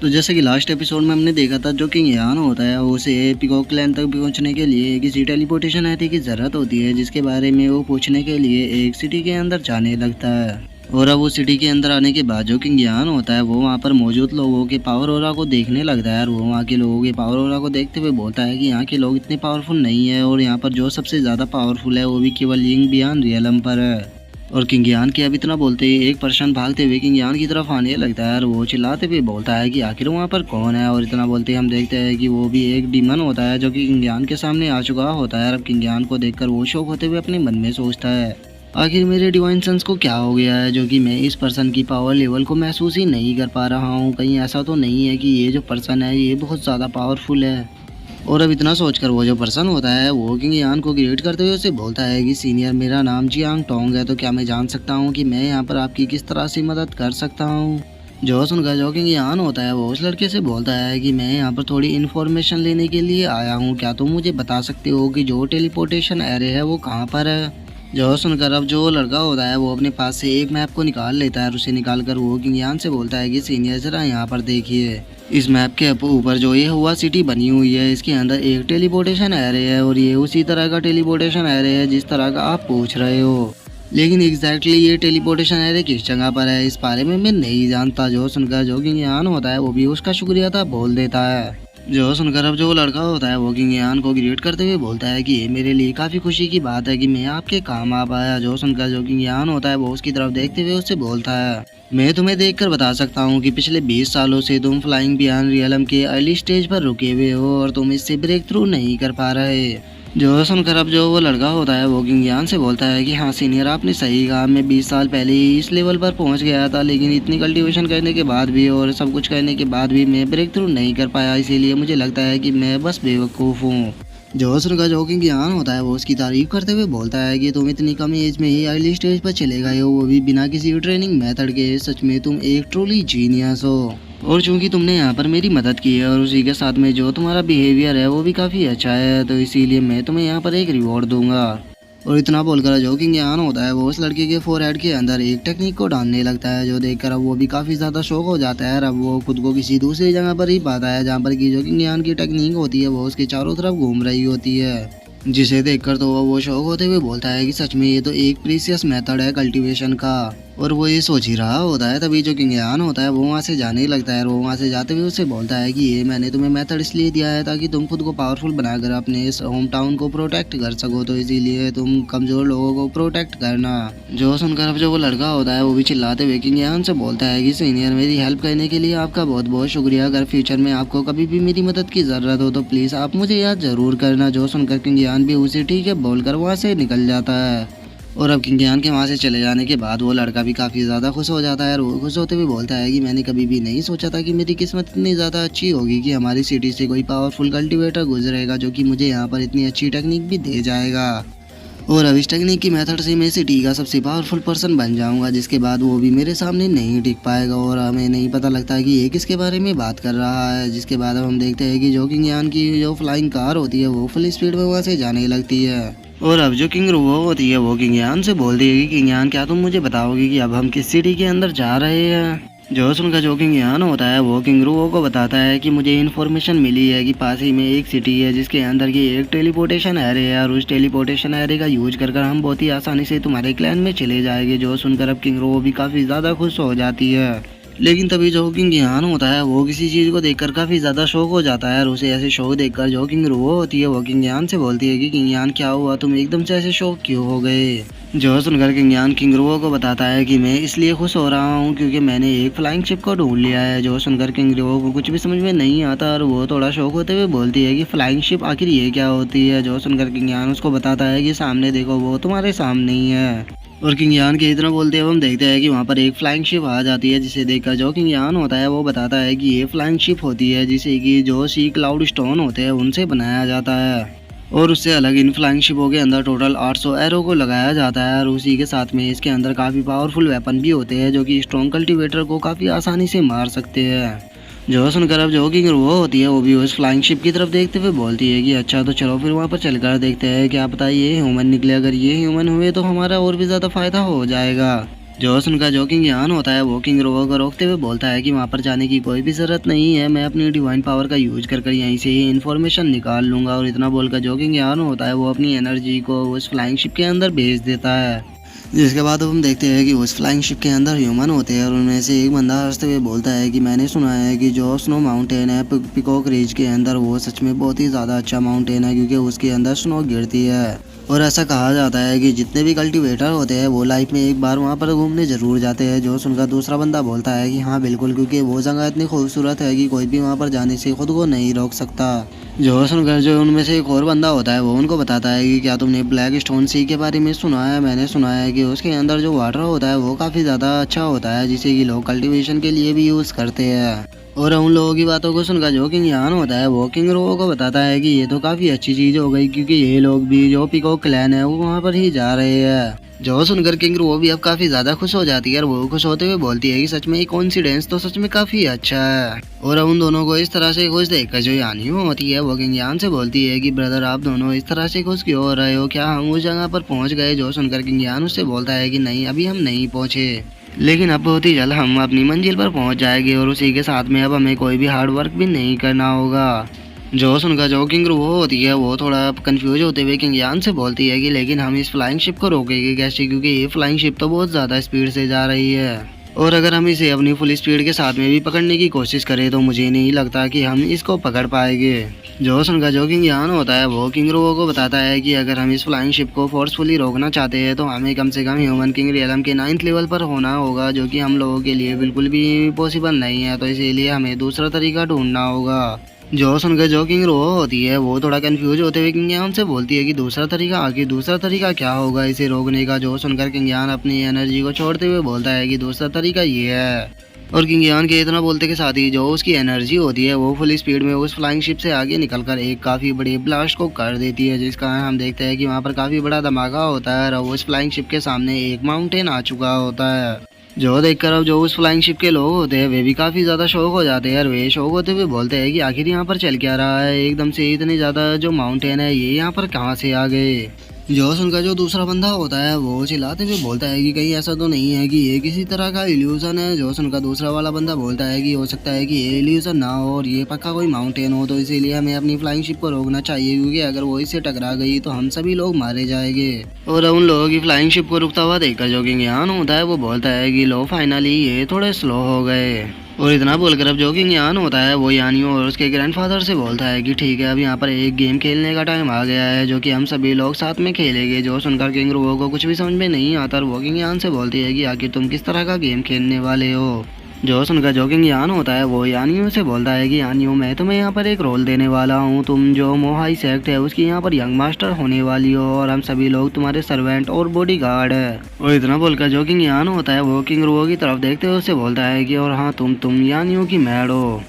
तो जैसे कि लास्ट एपिसोड में हमने देखा था, जो किंग यान होता है उसे पीकॉक लैंड तक पहुंचने के लिए किसी टेलीपोर्टेशन आईडी की ज़रूरत होती है, जिसके बारे में वो पूछने के लिए एक सिटी के अंदर जाने लगता है। और अब वो सिटी के अंदर आने के बाद जो किंग यान होता है वो वहाँ पर मौजूद लोगों के पावर ओरा को देखने लगता है, और वो वहाँ के लोगों के पावर ओरा को देखते हुए बोलता है कि यहाँ के लोग इतने पावरफुल नहीं है, और यहाँ पर जो सबसे ज़्यादा पावरफुल है वो भी केवल यिंग बियान रियलम पर है। और किंग यान के अब इतना बोलते ही एक पर्सन भागते हुए किंग यान की तरफ आने लगता है, और वो चिल्लाते हुए बोलता है कि आखिर वहाँ पर कौन है। और इतना बोलते ही हम देखते हैं कि वो भी एक डीमन होता है जो कि किंग यान के सामने आ चुका होता है। और अब किंग यान को देखकर वो शौक होते हुए अपने मन में सोचता है, आखिर मेरे डिवाइन सन्स को क्या हो गया है जो कि मैं इस पर्सन की पावर लेवल को महसूस ही नहीं कर पा रहा हूँ। कहीं ऐसा तो नहीं है कि ये जो पर्सन है ये बहुत ज़्यादा पावरफुल है। और अब इतना सोचकर वो जो पर्सन होता है वो किंग यान को ग्रीट करते हुए उसे बोलता है कि सीनियर, मेरा नाम जियांग टोंग है, तो क्या मैं जान सकता हूँ कि मैं यहाँ पर आपकी किस तरह से मदद कर सकता हूँ। जो सुनकर जो किंग यान होता है वो उस लड़के से बोलता है कि मैं यहाँ पर थोड़ी इन्फॉर्मेशन लेने के लिए आया हूँ, क्या तुम मुझे बता सकते हो कि जो टेलीपोर्टेशन एरे है वो कहाँ पर है। जो सुनकर अब जो लड़का होता है वो अपने पास से एक मैप को निकाल लेता है, और उसे निकाल कर वो किंग यान से बोलता है कि सीनियर जरा यहाँ पर देखिए, इस मैप के ऊपर जो ये हुआ सिटी बनी हुई है इसके अंदर एक टेलीपोर्टेशन एरे है, और ये उसी तरह का टेलीपोर्टेशन एरे है जिस तरह का आप पूछ रहे हो। लेकिन एग्जैक्टली ये टेलीपोर्टेशन एरे किस जगह पर है इस बारे में मैं नहीं जानता। जो सुनकर जो किंग यान होता है वो भी उसका शुक्रिया था बोल देता है। जो सुनकर अब जो लड़का होता है वो किंग यान को ग्रेट करते हुए बोलता है कि ये मेरे लिए काफ़ी खुशी की बात है कि मैं आपके काम आ पाया। जो सुनकर जो किंग यान होता है वो उसकी तरफ देखते हुए उससे बोलता है, मैं तुम्हें देखकर बता सकता हूँ कि पिछले 20 सालों से तुम फ्लाइंग बियॉन्ड रियलम के अर्ली स्टेज पर रुके हुए हो, और तुम इससे ब्रेक थ्रू नहीं कर पा रहे। जो सुनकर अब जो वो लड़का होता है वो किंग यान से बोलता है कि हाँ सीनियर, आपने सही कहा, मैं 20 साल पहले ही इस लेवल पर पहुंच गया था, लेकिन इतनी कल्टीवेशन करने के बाद भी और सब कुछ करने के बाद भी मैं ब्रेक थ्रू नहीं कर पाया, इसीलिए मुझे लगता है कि मैं बस बेवकूफ़ हूँ। जो सुनकर जो किंग यान होता है वो उसकी तारीफ करते हुए बोलता है कि तुम इतनी कम एज में ही अर्ली स्टेज पर चले गए हो, वो भी बिना किसी ट्रेनिंग मेथड के, सच में तुम एक ट्रूली जीनियस हो। और चूंकि तुमने यहाँ पर मेरी मदद की है और उसी के साथ में जो तुम्हारा बिहेवियर है वो भी काफ़ी अच्छा है, तो इसीलिए मैं तुम्हें यहाँ पर एक रिवॉर्ड दूंगा। और इतना बोलकर जो किंग यान होता है वो उस लड़के के फोरहेड के अंदर एक टेक्निक को डालने लगता है, जो देखकर अब वो भी काफ़ी ज़्यादा शौक हो जाता है। अब वो खुद को किसी दूसरी जगह पर ही पाता है जहाँ पर की जो किंग यान की टेक्निक होती है वो उसके चारों तरफ घूम रही होती है, जिसे देखकर तो वो शौक होते हुए बोलता है कि सच में ये तो एक प्रीसियस मेथड है कल्टीवेशन का। और वो ये सोच ही रहा होता है तभी जो किंग यान होता है वो वहाँ से जाने लगता है, और वो वहाँ से जाते हुए उससे बोलता है कि ये मैंने तुम्हें मेथड इसलिए दिया है ताकि तुम खुद को पावरफुल बनाकर अपने इस होम टाउन को प्रोटेक्ट कर सको, तो इसीलिए तुम कमज़ोर लोगों को प्रोटेक्ट करना। जो सुनकर अब जो वो लड़का होता है वो भी चिल्लाते हुए किंग यान से बोलता है कि सीनियर, मेरी हेल्प करने के लिए आपका बहुत बहुत शुक्रिया, अगर फ्यूचर में आपको कभी भी मेरी मदद की ज़रूरत हो तो प्लीज़ आप मुझे याद ज़रूर करना। जो सुनकर किंग यान भी उसे ठीक है बोलकर वहाँ से निकल जाता है। और अब किंग यान के वहाँ से चले जाने के बाद वो लड़का भी काफ़ी ज़्यादा खुश हो जाता है, और वो खुश होते हुए बोलता है कि मैंने कभी भी नहीं सोचा था कि मेरी किस्मत इतनी ज़्यादा अच्छी होगी कि हमारी सिटी से कोई पावरफुल कल्टीवेटर गुजरेगा जो कि मुझे यहाँ पर इतनी अच्छी टेक्निक भी दे जाएगा। और अब इस टेक्निक की मेथड से मैं सिटी का सबसे पावरफुल पर्सन बन जाऊंगा, जिसके बाद वो भी मेरे सामने नहीं टिक पाएगा, और हमें नहीं पता लगता कि ये किसके बारे में बात कर रहा है। जिसके बाद अब हम देखते हैं कि जो किंग यान की जो फ्लाइंग कार होती है वो फुल स्पीड में वहाँ से जाने लगती है। और अब जो किंग रुओ होती है वो किंग यान से बोलती है कि किंग यान, क्या तुम मुझे बताओगे कि अब हम किस सिटी के अंदर जा रहे हैं। जो सुनकर जो किंग यान होता है वो किंग रुओ को बताता है कि मुझे इन्फॉर्मेशन मिली है कि पास ही में एक सिटी है जिसके अंदर की एक टेलीपोर्टेशन एरे है, और उस टेलीपोर्टेशन एरे का यूज कर हम बहुत ही आसानी से तुम्हारे क्लैन में चले जाएंगे। जो सुनकर अब किंग रुओ भी काफ़ी ज़्यादा खुश हो जाती है। लेकिन तभी जो किंग यान होता है वो किसी चीज़ को देखकर काफ़ी ज़्यादा शौक हो जाता है, और उसे ऐसे शौक देखकर जो किंग रुओ होती है वो किंग यान से बोलती है कि किंग यान, क्या हुआ, तुम एकदम से ऐसे शौक क्यों हो गए। जो सुनकर किंग यान किंग रुओ को बताता है कि मैं इसलिए खुश हो रहा हूँ क्योंकि मैंने एक फ्लाइंग शिप को ढूंढ लिया है। जो सुनकर किंग रुओ को कुछ भी समझ में नहीं आता, और वो थोड़ा शौक होते हुए बोलती है कि फ्लाइंग शिप आखिर ये क्या होती है। जो सुनकर किंग यान उसको बताता है कि सामने देखो, वो तुम्हारे सामने ही है। और किंग यान के इतना बोलते हुए हम देखते हैं कि वहाँ पर एक फ्लाइंग शिप आ जाती है, जिसे देखकर जो किंग यान होता है वो बताता है कि ये फ्लाइंग शिप होती है जिसे कि जो सी क्लाउड स्टोन होते हैं उनसे बनाया जाता है, और उससे अलग इन फ्लाइंग शिपों के अंदर टोटल 800 एरो को लगाया जाता है, और उसी के साथ में इसके अंदर काफ़ी पावरफुल वेपन भी होते हैं जो कि स्ट्रॉन्ग कल्टीवेटर को काफ़ी आसानी से मार सकते हैं। जो सुनकर अब जो किंग रुओ होती है वो भी उस फ्लाइंग शिप की तरफ देखते हुए बोलती है कि अच्छा, तो चलो फिर वहाँ पर चलकर देखते हैं, क्या पता ये ह्यूमन निकले, अगर ये ह्यूमन हुए तो हमारा और भी ज़्यादा फ़ायदा हो जाएगा। जो सुनकर जो किंग यान होता है वो किंग रोवो को रोकते हुए बोलता है कि वहाँ पर जाने की कोई भी जरूरत नहीं है, मैं अपनी डिवाइन पावर का यूज कर यहीं से ही इन्फॉर्मेशन निकाल लूंगा। और इतना बोलकर जो किंग यान होता है वो अपनी एनर्जी को उस फ्लाइंग शिप के अंदर भेज देता है। जिसके बाद हम देखते हैं कि उस फ्लाइंग शिप के अंदर ह्यूमन होते हैं और उनमें से एक बंदा हंसते हुए बोलता है कि मैंने सुना है कि जो स्नो माउंटेन है पिकॉक रिज के अंदर वो सच में बहुत ही ज़्यादा अच्छा माउंटेन है, क्योंकि उसके अंदर स्नो गिरती है। और ऐसा कहा जाता है कि जितने भी कल्टीवेटर होते हैं वो लाइफ में एक बार वहाँ पर घूमने जरूर जाते हैं। जो सुनकर दूसरा बंदा बोलता है कि हाँ बिल्कुल, क्योंकि वो जगह इतनी खूबसूरत है कि कोई भी वहाँ पर जाने से खुद को नहीं रोक सकता। जो सुनकर जो उनमें से एक और बंदा होता है वो उनको बताता है कि क्या तुमने ब्लैक स्टोन सी के बारे में सुना है? मैंने सुना है कि उसके अंदर जो वाटर होता है वो काफ़ी ज़्यादा अच्छा होता है, जिसे कि लोग कल्टीवेशन के लिए भी यूज़ करते हैं। और उन लोगों की बातों को सुनकर जो किंग यान होता है वो किंग रोवो को बताता है कि ये तो काफ़ी अच्छी चीज़ हो गई, क्योंकि ये लोग भी जो पिकॉक क्लैन है वो वहाँ पर ही जा रहे हैं। जो सुनकर किंग रोवो भी अब काफ़ी ज़्यादा खुश हो जाती है और वो खुश होते हुए बोलती है कि सच में ये कोइंसिडेंस तो सच में काफ़ी अच्छा है। और उन दोनों को इस तरह से खुश देखकर जो यानियो होती है वो किंग यान से बोलती है कि ब्रदर आप दोनों इस तरह से खुश क्यों हो रहे हो, क्या हम उस जगह पर पहुँच गए? जो सुनकर किंग यान उससे बोलता है कि नहीं, अभी हम नहीं पहुँचे, लेकिन अब बहुत ही जल्द हम अपनी मंजिल पर पहुंच जाएंगे और उसी के साथ में अब हमें कोई भी हार्ड वर्क भी नहीं करना होगा। जो सुनकर जो किंग रोवो होती है वो थोड़ा कंफ्यूज होते हुए किंग यान से बोलती है कि लेकिन हम इस फ्लाइंग शिप को रोकेंगे कैसे, क्योंकि ये फ्लाइंग शिप तो बहुत ज़्यादा स्पीड से जा रही है और अगर हम इसे अपनी फुल स्पीड के साथ में भी पकड़ने की कोशिश करें तो मुझे नहीं लगता कि हम इसको पकड़ पाएंगे। जो सुनकर जो किंग यान होता है वो किंग रोवो को बताता है कि अगर हम इस फ्लाइंग शिप को फोर्सफुली रोकना चाहते हैं तो हमें कम से कम ह्यूमन किंग रियलम के 9th लेवल पर होना होगा, जो कि हम लोगों के लिए बिल्कुल भी पॉसिबल नहीं है। तो इसीलिए हमें दूसरा तरीका ढूंढना होगा। जो सुनकर जो किंग रोवो होती है वो थोड़ा कंफ्यूज होते हुए किंग यान से बोलती है कि दूसरा तरीका, आगे दूसरा तरीका क्या होगा इसे रोकने का? जो सुनकर किंग यान अपनी एनर्जी को छोड़ते हुए बोलता है कि दूसरा तरीका ये है। और किंग यान के इतना बोलते के साथ ही जो उसकी एनर्जी होती है वो फुल स्पीड में उस फ्लाइंग शिप से आगे निकलकर एक काफ़ी बड़ी ब्लास्ट को कर देती है, जिसका हम देखते हैं कि वहाँ पर काफ़ी बड़ा धमाका होता है और उस फ्लाइंग शिप के सामने एक माउंटेन आ चुका होता है। जो देखकर अब जो उस फ्लाइंग शिप के लोग होते हैं वे भी काफ़ी ज़्यादा शौक हो जाते हैं और वे शौक होते हुए बोलते हैं कि आखिर यहाँ पर चल क्या रहा है, एकदम से इतने ज़्यादा जो माउंटेन है ये यहाँ पर कहाँ से आ गए? जो सुनकर जो दूसरा बंदा होता है वो चिल्लाते हुए बोलता है कि कहीं ऐसा तो नहीं है कि ये किसी तरह का इल्यूजन है। जो सुनकर दूसरा वाला बंदा बोलता है कि हो सकता है कि ये इल्यूजन ना हो और ये पक्का कोई माउंटेन हो, तो इसीलिए हमें अपनी फ्लाइंग शिप को रोकना चाहिए, क्योंकि अगर वो इससे टकरा गई तो हम सभी लोग मारे जाएंगे। और उन लोगों की फ्लाइंग शिप को रुकता हुआ देखकर जो किंग यान होता है वो बोलता है कि लो फाइनली ये थोड़े स्लो हो गए। और इतना बोलकर अब जो किंग यान होता है वो यानियो और उसके ग्रैंडफादर से बोलता है कि ठीक है अब यहाँ पर एक गेम खेलने का टाइम आ गया है जो कि हम सभी लोग साथ में खेलेंगे। जो सुनकर किंग रोवो को कुछ भी समझ में नहीं आता और वो किंग यान से बोलती है कि आखिर तुम किस तरह का गेम खेलने वाले हो? जो सुनकर जो किंग यान होता है वो यानियो से बोलता है कि यानियो मैं तुम्हें यहाँ पर एक रोल देने वाला हूँ, तुम जो मोहाई सेक्ट है उसकी यहाँ पर यंग मास्टर होने वाली हो और हम सभी लोग तुम्हारे सर्वेंट और बॉडीगार्ड है। और इतना बोलकर जो किंग यान होता है वो किंग रोवो की तरफ देखते हुए उससे बोलता है कि और हाँ तुम यानियो की मैड हो।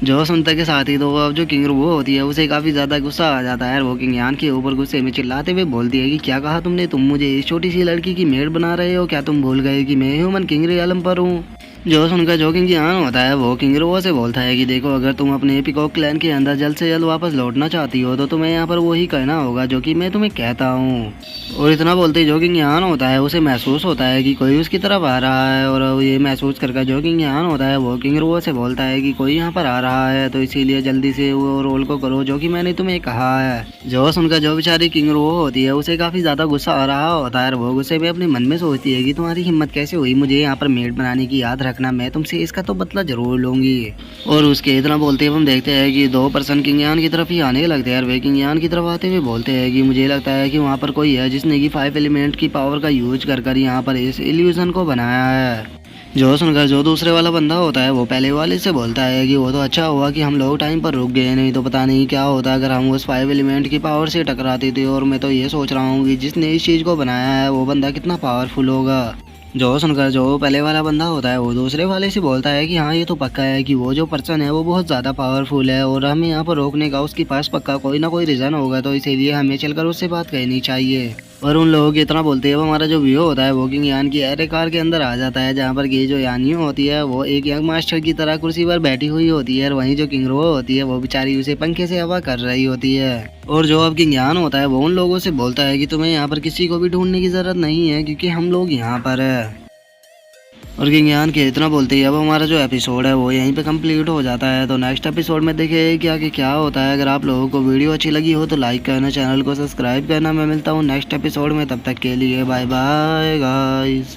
जो सुनते के साथ ही तो अब जो किंग रोवो होती है उसे काफ़ी ज़्यादा गुस्सा आ जाता है और वो किंग यान के ऊपर गुस्से में चिल्लाते हुए बोलती है कि क्या कहा तुमने, तुम मुझे इस छोटी सी लड़की की मेड बना रहे हो? क्या तुम भूल गए कि मैं ह्यूमन किंग रियलम पर हूँ? जो सुनकर जो किंग यान होता है वो किंग रोवो से बोलता है कि देखो अगर तुम अपने पिकॉक क्लैन के अंदर जल्द से जल्द वापस लौटना चाहती हो तो तुम्हें यहाँ पर वही करना होगा जो कि मैं तुम्हें कहता हूँ। और इतना बोलते जो किंग यान होता है उसे महसूस होता है कि कोई उसकी तरफ आ रहा है और ये महसूस करके जो किंग यान होता है वो किंग रोवो से बोलता है कि कोई यहाँ पर आ रहा है, तो इसीलिए जल्दी से वो रोल को करो जो कि मैंने तुम्हें कहा है। जो सुनकर जो बेचारी किंग रोवो होती है उसे काफ़ी ज़्यादा गुस्सा आ रहा होता है और वो गुस्से में अपने मन में सोचती है कि तुम्हारी हिम्मत कैसे हुई मुझे यहाँ पर मेड बनाने की? याद रखना मैं तुमसे इसका तो बदला जरूर लूंगी। और उसके इतना बोलते हुए हम देखते हैं कि दो पर्सन किंग यान की तरफ ही आने लगते हैं और वे किंग यान की तरफ आते हुए बोलते हैं कि मुझे लगता है कि वहाँ पर कोई है जिसने कि 5 एलिमेंट की पावर का यूज कर यहाँ पर इस इल्यूजन को बनाया है। जो सुनकर जो दूसरे वाला बंदा होता है वो पहले वाले से बोलता है कि वो तो अच्छा हुआ कि हम लोग टाइम पर रुक गए, नहीं तो पता नहीं क्या होता अगर हम उस 5 एलिमेंट की पावर से टकराते थे। और मैं तो ये सोच रहा हूँ कि जिसने इस चीज़ को बनाया है वो बंदा कितना पावरफुल होगा। जो सुनकर जो पहले वाला बंदा होता है वो दूसरे वाले से बोलता है कि हाँ ये तो पक्का है कि वो जो पर्सन है वो बहुत ज़्यादा पावरफुल है और हमें यहाँ पर रोकने का उसके पास पक्का कोई ना कोई रीज़न होगा, तो इसीलिए हमें चलकर उससे बात करनी चाहिए। और उन लोगों की इतना बोलते हैं वो हमारा जो व्यू होता है वो किंग यान की एरे कार के अंदर आ जाता है, जहाँ पर की जो यानियो होती है वो एक यंग मास्टर की तरह कुर्सी पर बैठी हुई होती है और वहीं जो किंग रोवो होती है वो बेचारी उसे पंखे से हवा कर रही होती है। और जो अब किंग यान होता है वो उन लोगों से बोलता है कि तुम्हें यहाँ पर किसी को भी ढूंढने की ज़रूरत नहीं है क्योंकि हम लोग यहाँ पर है। और किंग यान के इतना बोलते ही अब हमारा जो एपिसोड है वो यहीं पे कंप्लीट हो जाता है। तो नेक्स्ट एपिसोड में देखें क्या कि क्या होता है। अगर आप लोगों को वीडियो अच्छी लगी हो तो लाइक करना, चैनल को सब्सक्राइब करना। मैं मिलता हूँ नेक्स्ट एपिसोड में, तब तक के लिए बाय बाय गाइस।